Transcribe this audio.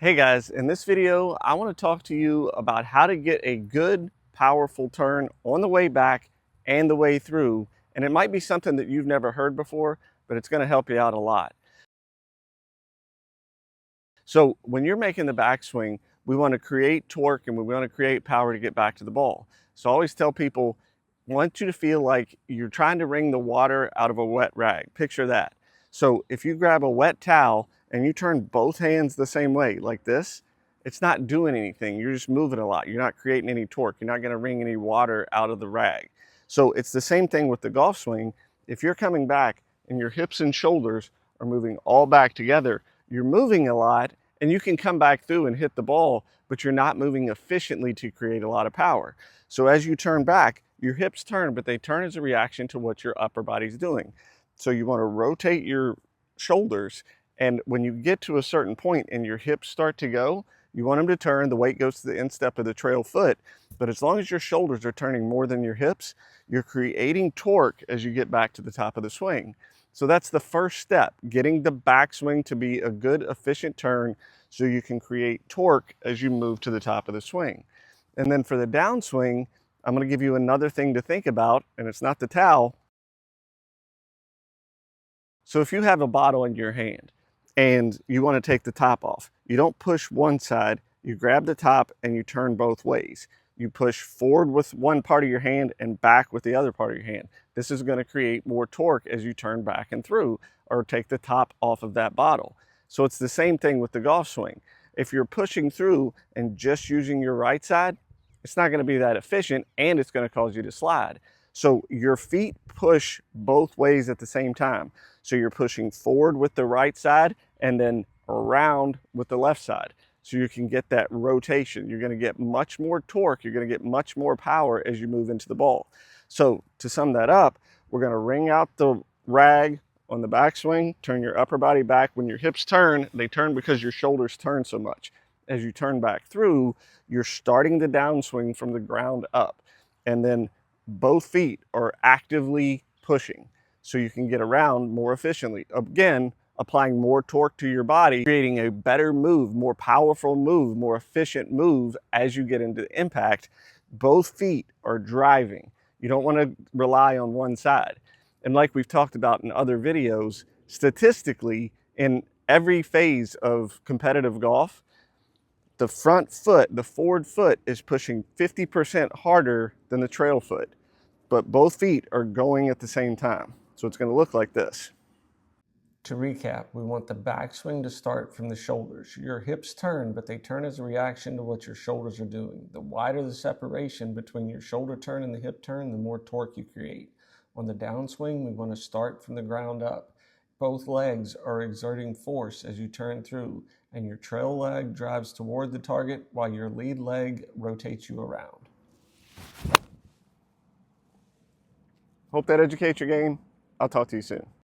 Hey guys, in this video, I want to talk to you about how to get a good, powerful turn on the way back and the way through. And it might be something that you've never heard before, but it's going to help you out a lot. So when you're making the backswing, we want to create torque and we want to create power to get back to the ball. So I always tell people, I want you to feel like you're trying to wring the water out of a wet rag. Picture that. So if you grab a wet towel and you turn both hands the same way, like this, it's not doing anything. You're just moving a lot. You're not creating any torque. You're not going to wring any water out of the rag. So it's the same thing with the golf swing. If you're coming back and your hips and shoulders are moving all back together, you're moving a lot and you can come back through and hit the ball, but you're not moving efficiently to create a lot of power. So as you turn back, your hips turn, but they turn as a reaction to what your upper body's doing. So you want to rotate your shoulders, and when you get to a certain point and your hips start to go, you want them to turn, the weight goes to the instep of the trail foot, but as long as your shoulders are turning more than your hips, you're creating torque as you get back to the top of the swing. So that's the first step, getting the backswing to be a good, efficient turn so you can create torque as you move to the top of the swing. And then for the downswing, I'm going to give you another thing to think about, and it's not the towel. So if you have a bottle in your hand and you want to take the top off, you don't push one side, you grab the top and you turn both ways. You push forward with one part of your hand and back with the other part of your hand. This is going to create more torque as you turn back and through or take the top off of that bottle. So it's the same thing with the golf swing. If you're pushing through and just using your right side, it's not going to be that efficient and it's going to cause you to slide. So your feet push both ways at the same time. So you're pushing forward with the right side and then around with the left side. So you can get that rotation. You're going to get much more torque. You're going to get much more power as you move into the ball. So to sum that up, we're going to wring out the rag on the backswing, turn your upper body back. When your hips turn, they turn because your shoulders turn so much. As you turn back through, you're starting the downswing from the ground up. And then both feet are actively pushing so you can get around more efficiently. Again, applying more torque to your body, creating a better move, more powerful move, more efficient move as you get into impact. Both feet are driving. You don't want to rely on one side. And like we've talked about in other videos, statistically, in every phase of competitive golf, the front foot, the forward foot, is pushing 50% harder than the trail foot, but both feet are going at the same time. So it's going to look like this. To recap, we want the backswing to start from the shoulders. Your hips turn, but they turn as a reaction to what your shoulders are doing. The wider the separation between your shoulder turn and the hip turn, the more torque you create. On the downswing, we want to start from the ground up. Both legs are exerting force as you turn through, and your trail leg drives toward the target while your lead leg rotates you around. Hope that educates your game. I'll talk to you soon.